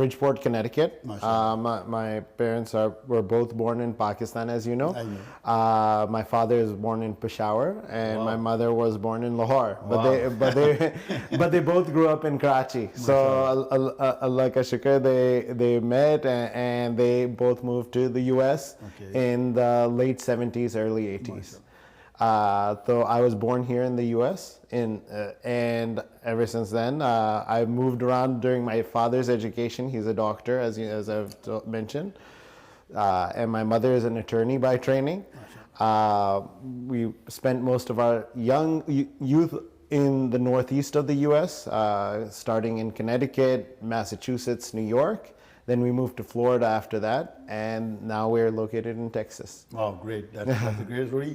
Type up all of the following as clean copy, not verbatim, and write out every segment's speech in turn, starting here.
Bridgeport, Connecticut. My parents were both born in Pakistan, as you know. My father is born in Peshawar and my mother was born in Lahore. But they both grew up in Karachi. So Allah ka shukr, they met and they both moved to the US in the late 70s, early 80s. So I was born here in the US and ever since then I moved around during my father's education. He's a doctor, as I've mentioned, and my mother is an attorney by training. We spent most of our young youth in the northeast of the US, starting in Connecticut, Massachusetts, New York. Then we moved to Florida after that, and now we're located in Texas. Oh, great. That's a great story.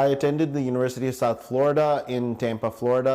I attended the University of South Florida in Tampa, Florida.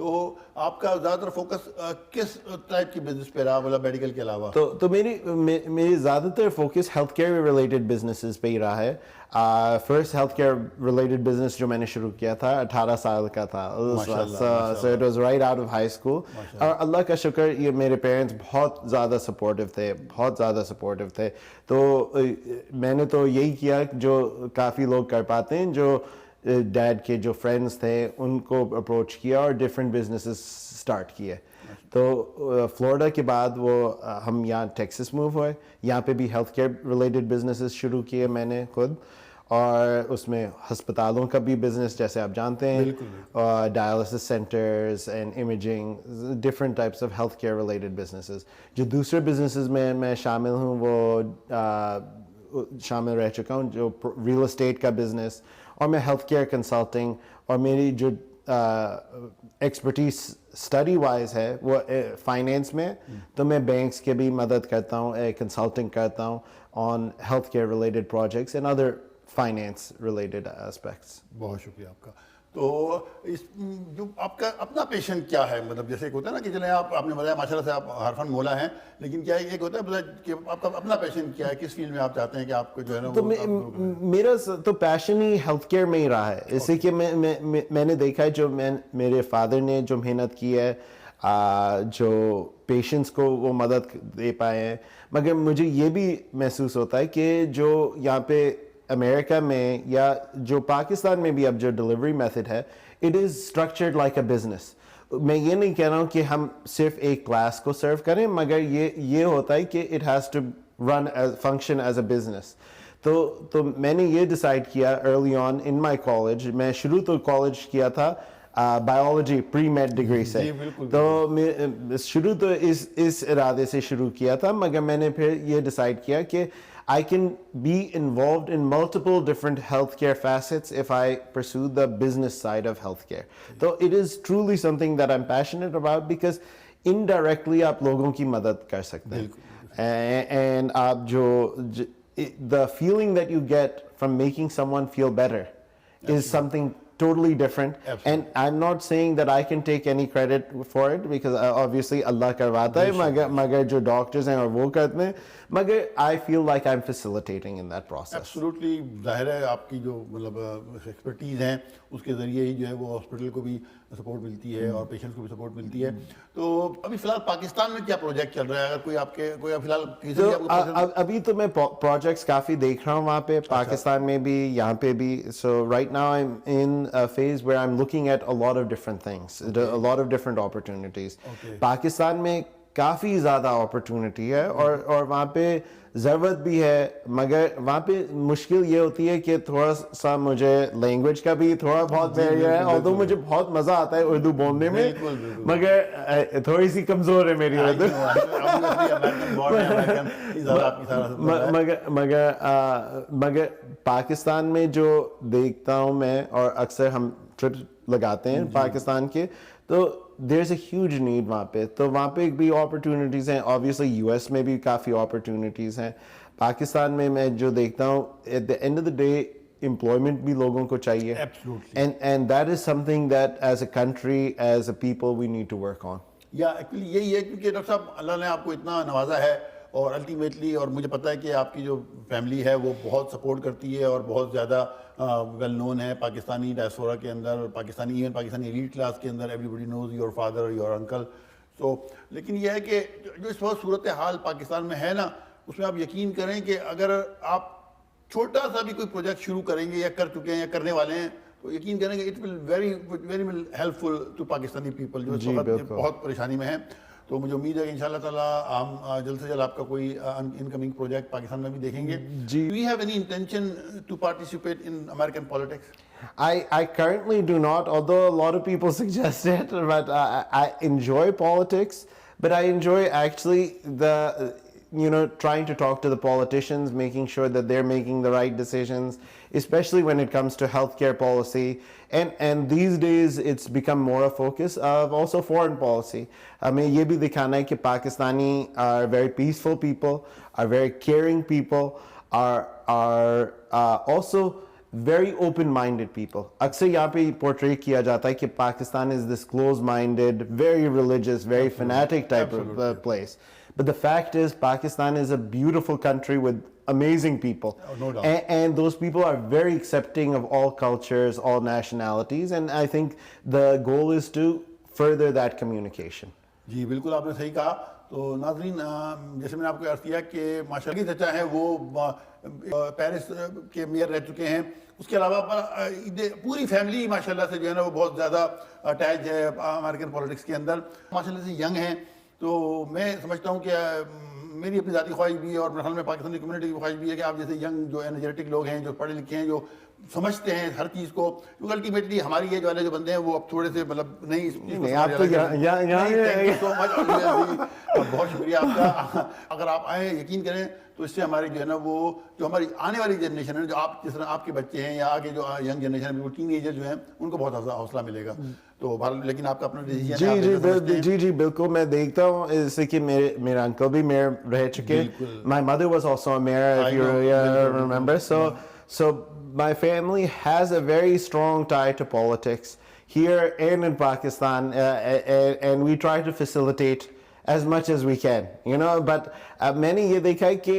تو آپ کا زیادہ تر focus کس type کی business پہ رہا, مطلب میڈیکل کے علاوہ؟ تو میری زیادہ تر focus health care related businesses پہ ہی رہا ہے. First health care related business جو میں نے شروع کیا تھا 18 سال کا تھا, so it was right out of high school. اور اللہ کا شکر یہ میرے پیرنٹس بہت زیادہ سپورٹیو تھے. تو میں نے تو یہی کیا جو کافی لوگ کر پاتے ہیں, جو ڈیڈ کے جو فرینڈس تھے ان کو اپروچ کیا اور ڈفرینٹ بزنسز اسٹارٹ کیے. تو فلوریڈا کے بعد ہم یہاں ٹیکسس موو ہوئے. یہاں پہ بھی ہیلتھ کیئر ریلیٹڈ بزنسز شروع کیے میں نے خود, اور اس میں ہسپتالوں کا بھی بزنس جیسے آپ جانتے ہیں, dialysis centres and imaging, different types of health care related businesses. جو دوسرے بزنسز میں شامل ہوں وہ شامل رہ چکا ہوں, جو ریئل اسٹیٹ کا بزنس, اور میں ہیلتھ کیئر کنسلٹنگ, اور میری جو ایکسپرٹیز اسٹڈی وائز ہے وہ فائنینس میں, تو میں بینکس کے بھی مدد کرتا ہوں, کنسلٹنگ کرتا ہوں on health care related projects and other finance related aspects. بہت شکریہ آپ کا. تو اس جو آپ کا اپنا پیشن کیا ہے, مطلب جیسے ایک ہوتا ہے نا کہ چلیں آپ نے بتایا ماشاء اللہ سے آپ حرفن مولا ہیں, لیکن کیا ایک ہوتا ہے کہ آپ کا اپنا پیشن کیا ہے, کس فیلڈ میں آپ چاہتے ہیں کہ آپ کو جو ہے نا. تو میرا تو پیشن ہی ہیلتھ کیئر میں ہی رہا ہے, اس سے کہ میں نے دیکھا ہے جو میرے فادر نے جو محنت کی ہے, جو پیشنٹس کو وہ مدد دے پائے ہیں, مگر مجھے یہ بھی محسوس ہوتا ہے کہ جو یہاں پہ امریکہ میں یا جو پاکستان میں بھی اب جو ڈلیوری میتھڈ ہے, it is structured like a business. میں یہ نہیں کہہ رہا ہوں کہ ہم صرف ایک کلاس کو سرو کریں, مگر یہ ہوتا ہے کہ it has to run function as a business. تو میں نے یہ ڈیسائیڈ کیا early on in my college. میں شروع تو کالج کیا تھا بایولوجی پری میڈ ڈگری سے, تو شروع تو اس ارادے سے شروع کیا تھا, مگر میں نے پھر یہ ڈیسائیڈ کیا کہ I can be involved in multiple different healthcare facets if I pursue the business side of healthcare. So it is truly something that I'm passionate about because indirectly آپ لوگوں کی مدد کر سکتے ہیں. And آپ the feeling that you get from making someone feel better is something totally different. Absolutely. And I'm not saying that I can take any credit for it because obviously Allah karwata hai, magar jo doctors hain aur wo karte hain, magar I feel like I'm facilitating in that process. Absolutely. ظاہر ہے آپ کی جو مطلب expertise ہیں اس کے ذریعے ہی جو ہے وہ ہاسپٹل کو بھی سپورٹ ملتی ہے اور پیشنٹس کو بھی سپورٹ ملتی ہے. تو ابھی فی الحال پاکستان میں کیا پروجیکٹ چل رہا ہے, اگر کوئی فی الحال ابھی تو میں پروجیکٹس کافی دیکھ رہا ہوں وہاں پہ, پاکستان میں بھی یہاں پہ بھی. So right now I'm in a phase where I'm looking at a lot of different things, a lot of different opportunities. Pakistan میں کافی زیادہ اپرچونٹی ہے اور وہاں پہ ضرورت بھی ہے, مگر وہاں پہ مشکل یہ ہوتی ہے کہ تھوڑا سا مجھے لینگویج کا بھی تھوڑا بہت بیریئر ہے, اور مجھے بہت مزہ آتا ہے اردو بولنے میں, مگر تھوڑی سی کمزور ہے میری اردو. مگر پاکستان میں جو دیکھتا ہوں میں, اور اکثر ہم ٹرپ لگاتے ہیں پاکستان کے, تو دیر از اے ہیوج نیڈ وہاں پہ. تو وہاں پہ بھی اپرچونیٹیز ہیں, آبویسلی یو ایس میں بھی کافی اپرچونیٹیز ہیں. پاکستان میں جو دیکھتا ہوں at the end of the day employment بھی لوگوں کو چاہیے, and that is something that as a country, as a people we need to work on. یا ایکچولی یہی ہے کیونکہ ڈاکٹر صاحب اللہ نے آپ کو اتنا نوازا ہے, اور الٹیمیٹلی, اور مجھے پتہ ہے کہ آپ کی جو فیملی ہے وہ بہت سپورٹ کرتی ہے اور بہت زیادہ ویل نون ہے پاکستانی ڈائسپورا کے اندر, پاکستانی ایلیٹ کلاس کے اندر. Everybody knows your father, your uncle. تو لیکن یہ ہے کہ جو اس وقت صورتحال پاکستان میں ہے نا, اس میں آپ یقین کریں کہ اگر آپ چھوٹا سا بھی کوئی پروجیکٹ شروع کریں گے یا کر چکے ہیں یا کرنے والے ہیں, تو یقین کریں گے it will very helpful to Pakistani people جو اس وقت بہت پریشانی میں ہیں. تو مجھے امید ہے کہ انشاءاللہ تعالیٰ ہم جلد سے جلد آپ کا کوئی انکمنگ پروجیکٹ پاکستان میں بھی دیکھیں گے. Do you have any intention to participate in American politics? I currently do not, although a lot of people suggest it, but I enjoy politics, but I enjoy actually trying to talk to the politicians, making sure that they're making the right decisions, especially when it comes to healthcare policy. And these days it's become more a focus of also foreign policy. ہمیں یہ بھی دکھانا ہے کہ Pakistani are very peaceful people, are very caring people, are also very open-minded people. اکثر یہاں پہ portray کیا جاتا ہے کہ Pakistan is this closed-minded, very religious, very fanatic type of place. But the fact is, Pakistan is a beautiful country with amazing people. No doubt. And those people are very accepting of all cultures, all nationalities, and I think the goal is to further that communication. جی بالکل آپ نے صحیح کہا. تو ناظرین جیسے میں نے آپ کو عرض کیا کہ ماشاء اللہ چچا ہیں وہ پیرس کے میئر رہ چکے ہیں. اس کے علاوہ پوری فیملی ماشاء اللہ سے جو ہے نا وہ بہت زیادہ اٹیچ ہے امریکن پولیٹکس کے اندر, ماشاء اللہ سے ینگ ہیں. تو میں سمجھتا ہوں کہ میری اپنی ذاتی خواہش بھی ہے اور میرے خیال میں پاکستانی کمیونٹی کی خواہش بھی ہے کہ آپ جیسے ینگ جو انرجیٹک لوگ ہیں, جو پڑھے لکھے ہیں, جو سمجھتے ہیں ہر چیز کو, کیونکہ الٹیمیٹلی ہماری ایج والے جو بندے ہیں وہ اب تھوڑے سے مطلب نہیں آپ تو بہت شکریہ آپ کا. اگر آپ آئیں یقین کریں تو اس سے ہماری جو ہے نا وہ جو ہماری آنے والی جنریشن ہے, جو آپ جس طرح آپ کے بچے ہیں یا آگے جو ینگ جنریشن ہے, وہ ٹین ایجر جو ہیں, ان کو بہت حوصلہ ملے گا. تو لیکن آپ کا اپنا ڈیسیژن ہے. جی بالکل. میں دیکھتا ہوں جیسے کہ میرا انکل بھی میئر رہ چکے. My mother was also a mayor, if you remember. So my family has a very strong tie to politics here and in Pakistan, and we try to facilitate as much as we can, you know. But میں نے یہ دیکھا ہے کہ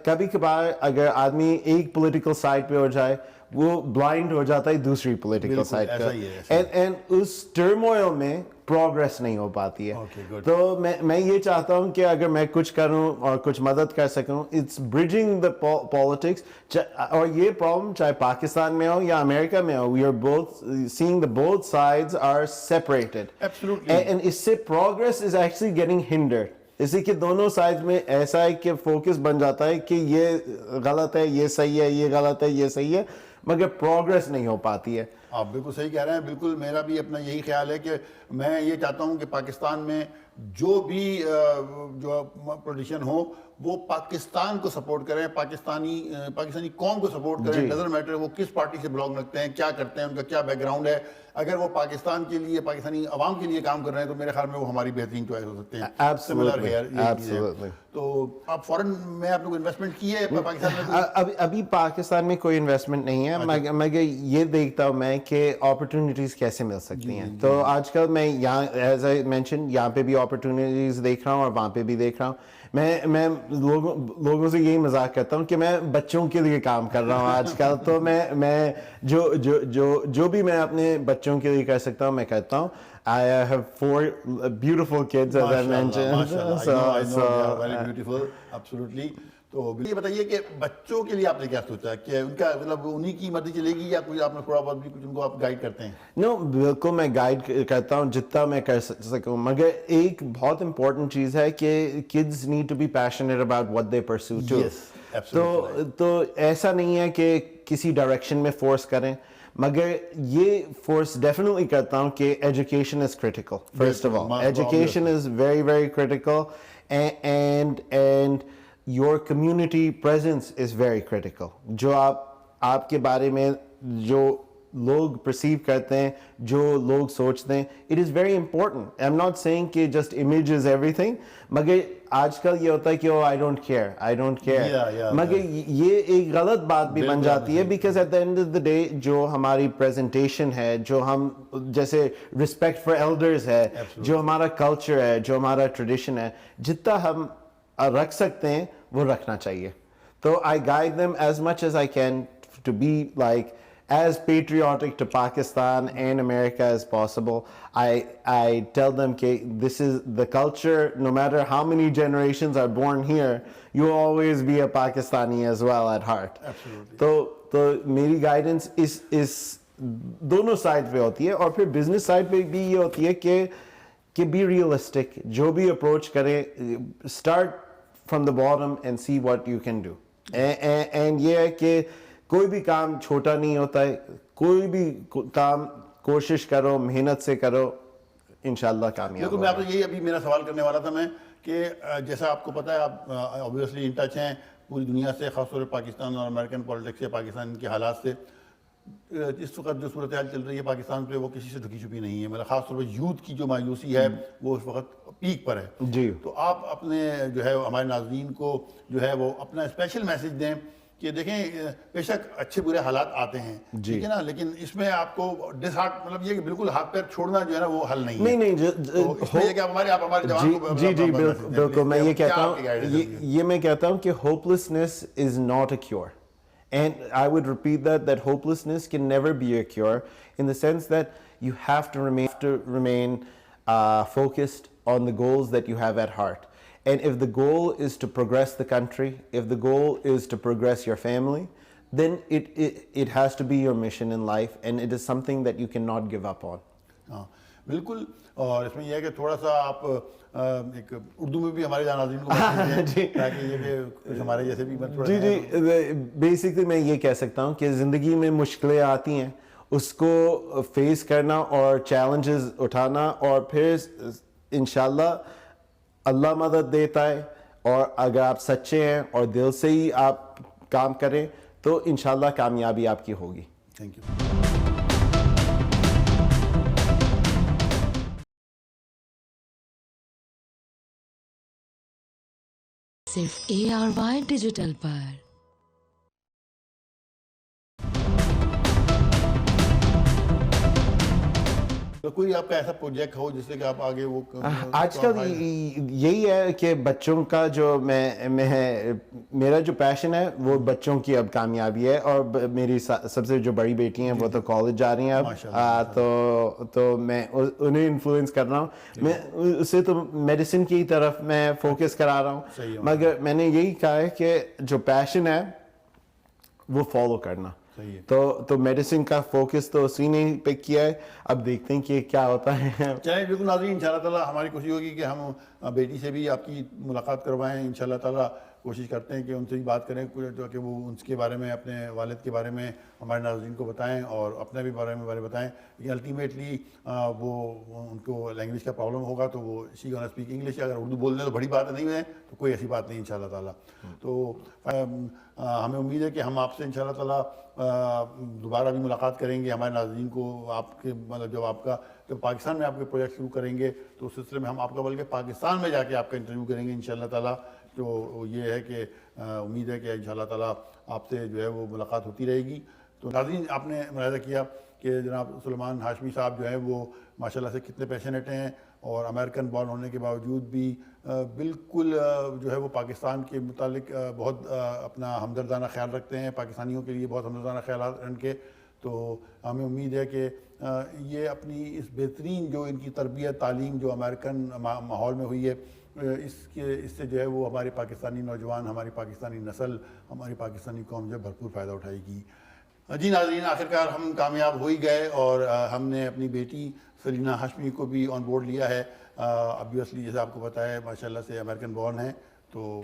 کبھی کبھار اگر آدمی ایک پولیٹیکل سائڈ پہ ہو جائے وہ بلائنڈ ہو جاتا ہے دوسری پولیٹیکل سائڈ پہ, اینڈ اس ٹرموئل میں پروگریس نہیں ہو پاتی ہے. تو میں یہ چاہتا ہوں کہ اگر میں کچھ کروں اور کچھ مدد کر سکوں, اٹس بریجنگ دا پالیٹکس. اور یہ پرابلم چاہے پاکستان میں ہو یا امریکہ میں ہو, we are both seeing the both sides are separated, and اس سے progress is actually getting hundred. اسی کہ دونوں سائڈ میں ایسا ہے کہ فوکس بن جاتا ہے کہ یہ غلط ہے, یہ صحیح ہے, یہ غلط ہے, یہ صحیح ہے, مگر پروگریس نہیں ہو پاتی ہے. آپ بالکل صحیح کہہ رہے ہیں. بالکل میرا بھی اپنا یہی خیال ہے کہ میں یہ چاہتا ہوں کہ پاکستان میں جو بھی جو پولیٹیشین ہو وہ پاکستان کو سپورٹ کریں, پاکستانی قوم کو سپورٹ کریں. ڈزنٹ میٹر وہ کس پارٹی سے بلانگ رکھتے ہیں, کیا کرتے ہیں, ان کا کیا بیک گراؤنڈ ہے. اگر وہ پاکستان کے لیے, پاکستانی عوام کے لیے کام کر رے ہیں تو میرے خیال میں وہ ہماری بہترین چوائس ہو سکتے ہیں. سملر ہے. تو آپ فورن میں آپ نے انویسٹمنٹ کی ہے پاکستان میں؟ ابھی پاکستان میں کوئی انویسٹمنٹ نہیں ہے, مگر یہ دیکھتا ہوں میں کہ اپرچونیٹیز کیسے مل سکتی ہیں. تو آج کل میں یہاں ایز آئی مینشن یہاں پہ بھی اپرچونیٹیز دیکھ رہا ہوں اور وہاں پہ بھی دیکھ رہا ہوں. میں لوگوں سے یہی مذاق کرتا ہوں کہ میں بچوں کے لیے کام کر رہا ہوں آج کل. تو میں جو بھی میں اپنے بچوں کے لیے کر سکتا ہوں میں کرتا ہوں. I have 4 beautiful kids as I mentioned. Very beautiful, absolutely. تو یہ بتائیے کہ بچوں کے لیے آپ نے کیا سوچا کہ ان کا مطلب انہی کی مرضی چلے گی یا کوئی آپ نے تھوڑا بہت بھی کچھ ان کو آپ گائیڈ کرتے ہیں؟ نو بالکل میں گائیڈ کرتا ہوں جتنا میں کر سکوں, مگر ایک بہت امپورٹنٹ چیز ہے کہ kids need to be passionate about what they pursue too. تو ایسا نہیں ہے کہ کسی ڈائریکشن میں فورس کریں, مگر یہ فورس ڈیفینیٹلی کرتا ہوں کہ education is critical. First of all education is very very critical, and your community presence is very critical. جو آپ کے بارے میں جو لوگ perceive کرتے ہیں, جو لوگ سوچتے ہیں, it is very important. I'm not saying کہ just image is everything, مگر آج کل یہ ہوتا ہے کہ I don't care. مگر یہ ایک غلط بات بھی بن جاتی ہے, because at the end of the day جو ہماری presentation ہے, جو ہم جیسے respect for elders ہے, جو ہمارا culture ہے, جو ہمارا tradition ہے, جتنا ہم رکھ سکتے ہیں وہ رکھنا چاہیے. تو I guide them as much as I can to be like as patriotic to Pakistan and America as possible. I tell them that this is the culture, no matter how many generations are born here, you will always be a Pakistani as well at heart. Absolutely. تو میری guidance is دونوں side پہ ہوتی ہے, اور پھر business side پہ بھی یہ ہوتی ہے کہ be realistic. جو بھی اپروچ کریں, start from the bottom and see what you can do. And یہ ہے کہ کوئی بھی کام چھوٹا نہیں ہوتا ہے, کوئی بھی کام کوشش کرو, محنت سے کرو, انشاءاللہ کامیاب ہو. میں آپ کو یہی ابھی میرا سوال کرنے والا تھا میں کہ جیسا آپ کو پتہ ہے آپ obviously in touch ہیں پوری دنیا سے, خاص طور پر پاکستان اور امریکن پولیٹکس سے, پاکستان کے حالات سے. اس وقت جو صورتحال چل رہی ہے پاکستان پہ وہ کسی سے ڈھکی چھپی نہیں ہے, مطلب خاص طور پر یوتھ کی جو مایوسی ہے وہ اس وقت پیک پر ہے. جی. تو آپ اپنے جو ہے ہمارے ناظرین کو جو ہے وہ اپنا اسپیشل میسج دیں کہ دیکھیں بے شک اچھے برے حالات آتے ہیں ٹھیک ہے نا, لیکن اس میں آپ کو ڈس ہارٹ مطلب یہ کہ بالکل ہاتھ پیر چھوڑنا جو ہے نا وہ حل نہیں ہے. نہیں تو اس میں یہ کہ آپ ہمارے جوان کو جی بالکل میں یہ کہتا ہوں, یہ میں کہتا ہوں کہ hopelessness is not a cure. And I would repeat that hopelessness can never be a cure, in the sense that you have to remain focused on the goals that you have at heart. And if the goal is to progress the country, if the goal is to progress your family, then it has to be your mission in life, and it is something that you cannot give up on. ہاں بالکل. اور اس میں یہ ہے کہ تھوڑا سا آپ ایک اردو میں بھی ہمارے ناظرین کو تاکہ یہ کہ ہمارے جیسے بھی جی بیسکلی میں یہ کہہ سکتا ہوں کہ زندگی میں مشکلیں آتی ہیں, اس کو فیس کرنا اور چیلنجز اٹھانا, اور پھر انشاءاللہ اللہ مدد دیتا ہے, اور اگر آپ سچے ہیں اور دل سے ہی آپ کام کریں تو انشاءاللہ کامیابی آپ کی ہوگی. Thank you. صرف ARY ڈیجیٹل پر. کوئی آپ کا ایسا پروجیکٹ ہو جس سے کہ آپ آگے وہ آج کل یہی ہے کہ بچوں کا جو میرا جو پیشن ہے وہ بچوں کی اب کامیابی ہے, اور میری سب سے جو بڑی بیٹی ہیں وہ تو کالج جا رہی ہیں اب, تو میں انہیں انفلوئنس کر رہا ہوں. میں اسے تو میڈیسن کی طرف میں فوکس کرا رہا ہوں, مگر میں نے یہی کہا ہے کہ جو پیشن ہے وہ فالو کرنا. تو میڈیسن کا فوکس تو اسی نے پک کیا ہے, اب دیکھتے ہیں کہ کیا ہوتا ہے. چلیں بالکل ناظرین, انشاءاللہ تعالیٰ ہماری کوشش ہوگی کہ ہم بیٹی سے بھی آپ کی ملاقات کروائیں. انشاءاللہ تعالیٰ کوشش کرتے ہیں کہ ان سے بھی بات کریں جو کہ وہ ان کے بارے میں, اپنے والد کے بارے میں ہمارے ناظرین کو بتائیں اور اپنے بھی بارے میں بتائیں. لیکن الٹیمیٹلی وہ ان کو لینگویج کا پرابلم ہوگا تو وہ شی گونا اسپیک انگلش. اگر اردو بولنے تو بڑی بات نہیں ہے تو کوئی ایسی بات نہیں انشاءاللہ تعالیٰ. تو ہمیں امید ہے کہ ہم آپ سے انشاءاللہ تعالیٰ دوبارہ بھی ملاقات کریں گے. ہمارے ناظرین کو آپ کے مطلب جب پاکستان میں آپ کے پروجیکٹ شروع کریں گے تو اس سلسلے میں ہم آپ کا بلکہ پاکستان میں جا کے آپ کا انٹرویو کریں گے انشاءاللہ تعالیٰ. تو یہ ہے کہ امید ہے کہ انشاءاللہ تعالیٰ آپ سے جو ہے وہ ملاقات ہوتی رہے گی. تو ناظرین, آپ نے ملاحظہ کیا کہ جناب سلیمان ہاشمی صاحب جو ہیں وہ ماشاءاللہ سے کتنے پیشنیٹ ہیں, اور امریکن بورن ہونے کے باوجود بھی بالکل جو ہے وہ پاکستان کے متعلق بہت اپنا ہمدردانہ خیال رکھتے ہیں, پاکستانیوں کے لیے بہت ہمدردانہ خیالات ان کے. تو ہمیں امید ہے کہ یہ اپنی اس بہترین جو ان کی تربیت تعلیم جو امریکن ماحول میں ہوئی ہے, اس سے جو ہے وہ ہمارے پاکستانی نوجوان, ہماری پاکستانی نسل, ہماری پاکستانی قوم جو ہے بھرپور فائدہ اٹھائے گی. جی ناظرین, آخرکار ہم کامیاب ہو ہی گئے, اور ہم نے اپنی بیٹی سلینا ہاشمی کو بھی آن بورڈ لیا ہے. obviously جیسے آپ کو پتہ ہے ماشاءاللہ سے امریکن بورن ہیں, تو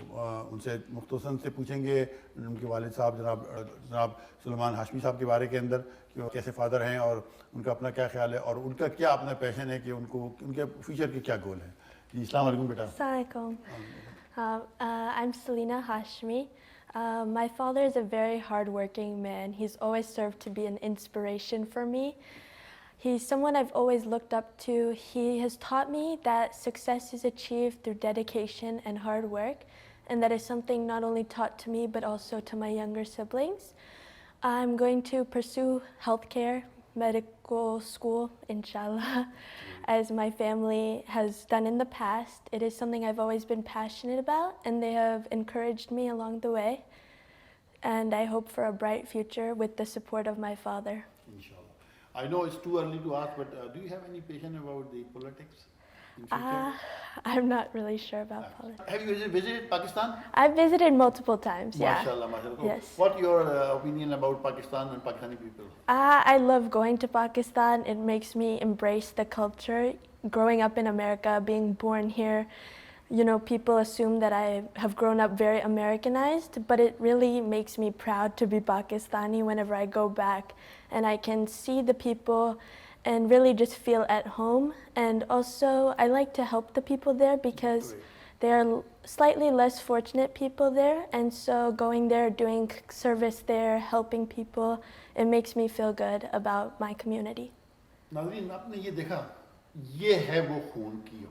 ان سے مختصراً سے پوچھیں گے ان کے والد صاحب جناب سلیمان ہاشمی صاحب کے بارے کے اندر کہ وہ کیسے فادر ہیں اور ان کا اپنا کیا خیال ہے اور ان کا کیا اپنا پیشن ہے کہ ان کے فیوچر کے کیا گول ہیں. جی السلام علیکم بیٹا. Assalamu alaikum. I'm Selina Hashmi. My father is a very hardworking man. He's always served to be an inspiration for me. He's someone I've always looked up to. He has taught me that success is achieved through dedication and hard work, and that is something not only taught to me but also to my younger siblings. I'm going to pursue healthcare, medical school, inshallah, as my family has done in the past. It is something I've always been passionate about, and they have encouraged me along the way. And I hope for a bright future with the support of my father. Inshallah. I know it's too early to ask, but do you have any passion about the politics in future? I'm not really sure about politics. Have you visited Pakistan? I've visited multiple times, yeah. MashaAllah, MashaAllah. Yes. What's your opinion about Pakistan and Pakistani people? I love going to Pakistan. It makes me embrace the culture. Growing up in America, being born here, you know, people assume that I have grown up very Americanized, but it really makes me proud to be Pakistani whenever I go back. And I can see the people and really just feel at home. And also, I like to help the people there because they are slightly less fortunate people there. And so going there, doing service there, helping people, it makes me feel good about my community. ناظرین, آپ نے یہ دیکھا, یہ ہے وہ خون کی.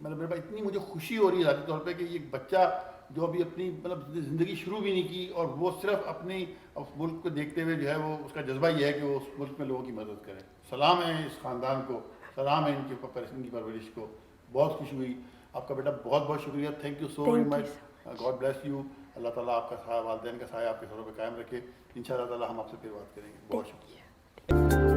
مطلب میرے پاس اتنی مجھے خوشی ہو رہی ہے ذاتی طور پہ کہ یہ بچہ جو ابھی اپنی مطلب زندگی شروع بھی نہیں کی اور وہ صرف اپنی اس ملک کو دیکھتے ہوئے جو ہے وہ اس کا جذبہ یہ ہے کہ وہ اس ملک میں لوگوں کی مدد کرے. سلام ہے اس خاندان کو, سلام ہے ان کی پرورش کو. بہت خوشی ہوئی. آپ کا بیٹا بہت بہت شکریہ. Thank you so very much. God bless you. Allah تعالیٰ آپ کا سایہ, والدین کا سایہ آپ کے سروں پہ قائم رکھے. ان شاء اللہ تعالیٰ ہم آپ سے پھر بات کریں گے. بہت شکریہ.